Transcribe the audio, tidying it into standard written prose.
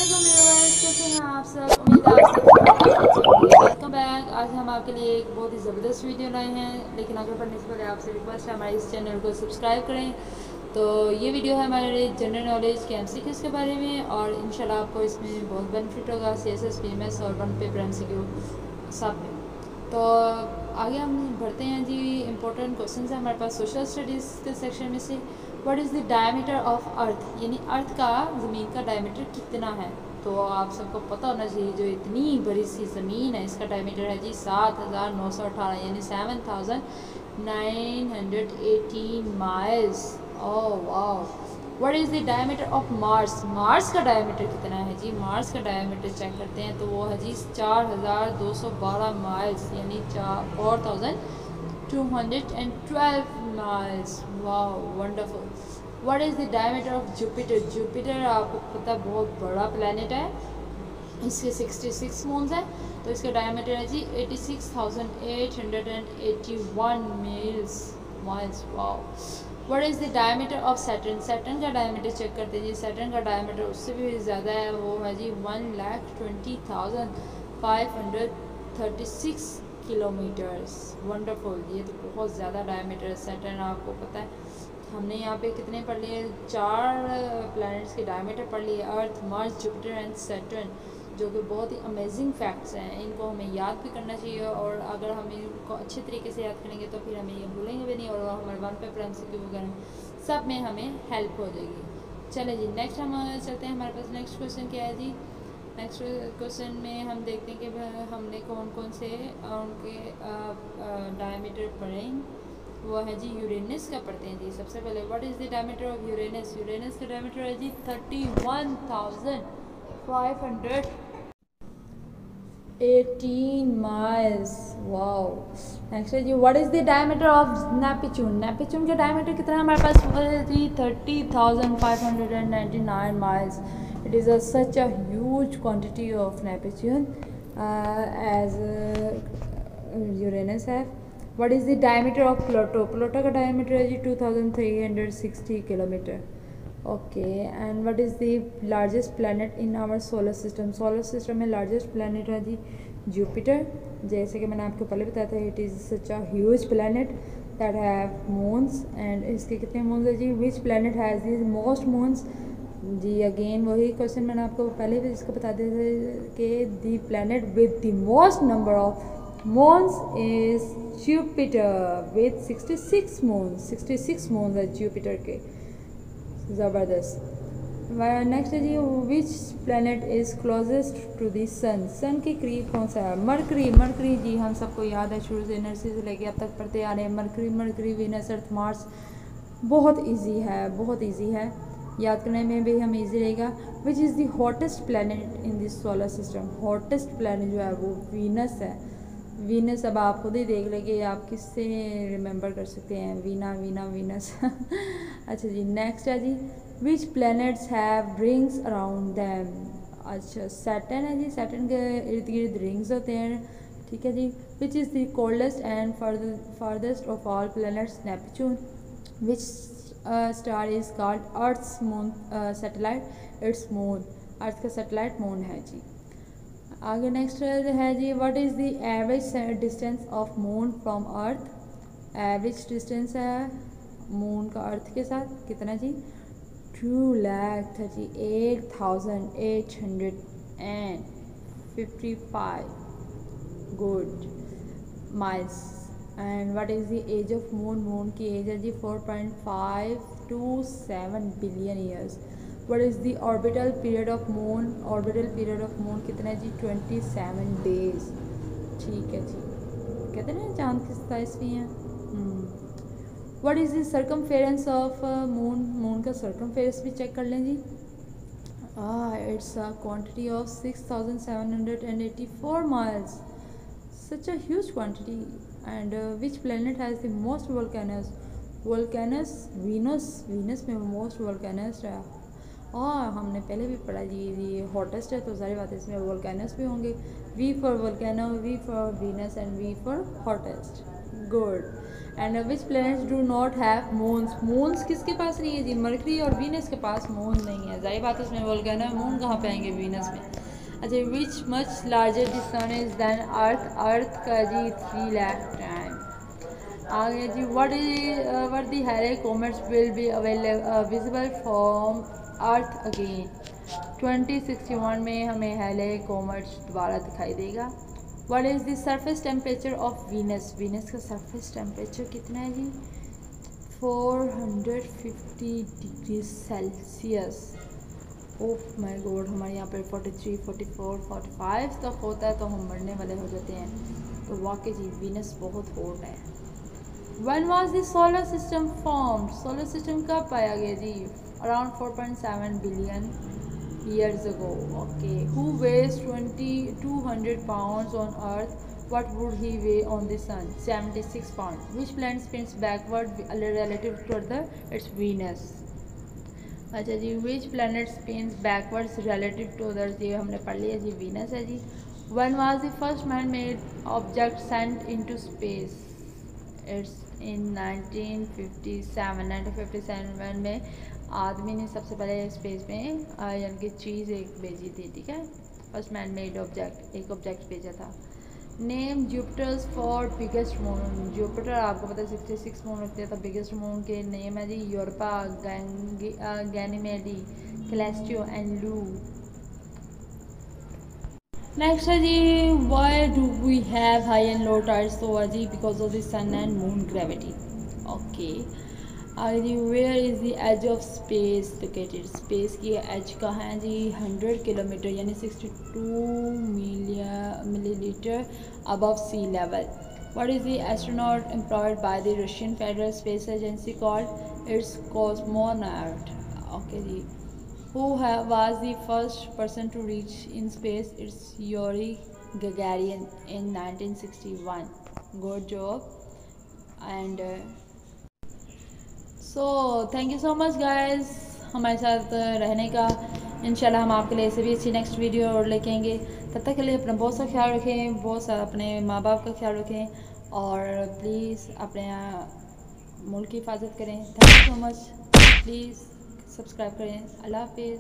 वालेकुम व्यूअर्स, कैसे हैं आप सब। उम्मीद है आप सब वेलकम बैक। आज हम आपके लिए एक बहुत ही ज़बरदस्त वीडियो लाए हैं, लेकिन आगे बढ़ने से पहले आपसे रिक्वेस्ट है हमारे इस चैनल को सब्सक्राइब करें। तो ये वीडियो है हमारे जनरल नॉलेज के MCQs के बारे में, और इंशाल्लाह आपको इसमें बहुत बेनिफिट होगा CSS PMS और वन पेपर MCQ सब में। तो आगे हम बढ़ते हैं जी। इंपॉर्टेंट क्वेश्चन है हमारे पास सोशल स्टडीज़ के सेक्शन में से। What is the diameter of earth, यानी अर्थ का ज़मीन का डायमीटर कितना है। तो आप सबको पता होना चाहिए, जो इतनी बड़ी सी ज़मीन है इसका डायमीटर है जी 7,918 यानी 7,918 माइल्स। ओह वाह। What is the diameter of Mars, Mars का डायमीटर कितना है जी। मार्स का डायमीटर चेक करते हैं, तो वो है जी 4,212 माइल्स यानी 4,212 miles. Wow, wonderful. What is the diameter of Jupiter? Jupiter आपको पता है बहुत बड़ा प्लेनेट है, इसके 66 मून्स हैं, तो इसका डायमीटर है जी 86,881 miles. Wow. What is the diameter of Saturn, Saturn का डायमीटर चेक करते हैं जी। सैटर्न का डायमीटर उससे भी ज़्यादा है, वो है जी 1,20,536 किलोमीटर्स। वंडरफुल, ये तो बहुत ज़्यादा डायमीटर है सैटर्न। आपको पता है हमने यहाँ पे कितने पढ़ लिए, 4 प्लैनेट्स के डायमीटर पढ़ लिए, अर्थ, मार्स, जुपिटर एंड सैटर्न, जो कि बहुत ही अमेजिंग फैक्ट्स हैं। इनको हमें याद भी करना चाहिए, और अगर हम इनको अच्छे तरीके से याद करेंगे तो फिर हमें ये भूलेंगे भी नहीं, और हमारे वन पेपर MCQ वगैरह सब में हमें हेल्प हो जाएगी। चले जी, नेक्स्ट हम चलते हैं। हमारे पास नेक्स्ट क्वेश्चन क्या है जी। नेक्स्ट क्वेश्चन में हम देखते हैं कि हमने कौन कौन से उनके डायमीटर पढ़े। वो है जी यूरेनस का पढ़ते हैं जी। सबसे पहले what is the diameter of Uranus, Uranus का डायमीटर है जी 31,518 माइल्स। वाओ। नेक्स्ट है जी what is the diameter of Neptune, Neptune का डायमीटर कितना है हमारे पास, वो है जी 30,599 miles. It is such a huge quantity of Neptune as Uranus have. What is the diameter of Pluto? Pluto का diameter है जी 2,360 kilometre. Okay, and what is the largest planet in our solar system? Solar system में largest planet है जी Jupiter। जैसे कि मैंने आपको पहले बताया था, it is such a huge planet that have moons, and इसके कितने moons है जी। Which planet has the most moons? जी अगेन वही क्वेश्चन मैंने आपको पहले भी इसको बता दिया था कि the planet with the most number of moons is Jupiter with 66 moons. 66 moons है जुपिटर के, ज़बरदस्त। नेक्स्ट है जी which planet is closest to the sun, sun के करीब कौन सा है। मरकरी, मरकरी जी हम सबको याद है, शुरू से नर्सरी से लेके अब तक पढ़ते आ रहे हैं। मरकरी, मरकरी, वीनस, अर्थ, मार्स, बहुत ईजी है, बहुत ईजी है, याद करने में भी हमें इजी रहेगा। विच is the hottest planet in this solar system, hottest planet जो है वो वीनस है। वीनस अब आप खुद ही देख लेंगे आप किससे रिमेंबर कर सकते हैं, वीना वीना वीनस। अच्छा जी, नेक्स्ट है जी which planets have rings around them. अच्छा सैटर्न है जी, सैटर्न के इर्द गिर्द रिंग्स होते हैं, ठीक है जी। Which is the coldest and farthest of all planets, Neptune. Which star is called earth's moon satellite, it's moon, earth का सैटेलाइट मून है जी। आगे नेक्स्ट है जी what is the average distance of moon from earth, average distance है moon का earth के साथ कितना जी, 2,38,855 good miles. And what is the as of moon, moon की एज है जी 4.527 billion years. What is the orbital period of moon, orbital period of moon कितना है जी 27 डेज। ठीक है जी, कहते हैं ना चांद की 27वीं है। What is the circumference of moon, moon का सर्कमफेरेंस भी चेक कर लें जी। It's a quantity of 6,784 miles, such a huge quantity. And which planet has the most volcanoes, volcanoes Venus, Venus में most volcanoes है। और हमने पहले भी पढ़ा जी ये हॉटेस्ट है, तो सारी बात इसमें volcanoes भी होंगे। V for volcano, V for Venus and V for hottest। Good. And which planets do not have moons? Moons किसके पास नहीं है जी? मरकरी और वीनस के पास मून नहीं है, जाहिर बात है उसमें बोल गया ना, मून कहाँ पे आएंगे वीनस में। अच्छा, which much larger the sun is than earth? Earth का जी 3 लाख टाइम। आगे जी, what the Halley comets will be visible from earth again? 2061 में हमें हैले कॉमेट्स दोबारा दिखाई देगा। What is the surface temperature of Venus? Venus का सरफेस टेम्परेचर कितना है जी? 450 degree Celsius. Oh my god, हमारे यहाँ पर 43, 44, 45 तक होता है तो हम मरने वाले हो जाते हैं। तो वाकई जी वीनस बहुत हॉट है। When was the solar system formed? Solar system कब पाया गया जी? Around 4.7 billion years ago. Okay. Who weighs 200 pounds on Earth? What would he weigh on the Sun? 76 pounds. Which planet spins backward relative to the its Venus? अच्छा जी, which planet spins backwards relative to others? ये हमने पढ़ लिया जी, Venus है जी। When was the first man-made object sent into space? It's in 1957। 1957 में आदमी ने सबसे पहले स्पेस में यानी कि चीज़ एक भेजी थी, ठीक है। फर्स्ट मैन मेड ऑब्जेक्ट, एक ऑब्जेक्ट भेजा था। Name Jupiter's for biggest moon? Jupiter आपको पता है 66 मून रखते हैं, तो बिगेस्ट मून के नेम है जी Europa, Ganymede, Callisto and Io. Next है जी, why do we have high and low tides? तो जी because of the sun and moon gravity. Okay. Where is the as of space located? Space की edge कहाँ है जी? 100 kilometer यानी 62 millimeter above sea level. What is the astronaut employed by the Russian federal space agency called? It's cosmonaut. Okay जी। Who was the first person to reach in space? It's Yuri Gagarin in 1961. Good job. And so thank you so much guys हमारे साथ रहने का। इंशाल्लाह हम आपके लिए ऐसे भी अच्छी नेक्स्ट वीडियो और लेकेंगे। तब तक के लिए अपना बहुत सा ख्याल रखें, बहुत सा अपने माँ बाप का ख्याल रखें और प्लीज़ अपने मुल्क की हिफाजत करें। Thank you so much. Please subscribe करें। अल्लाह हाफिज़।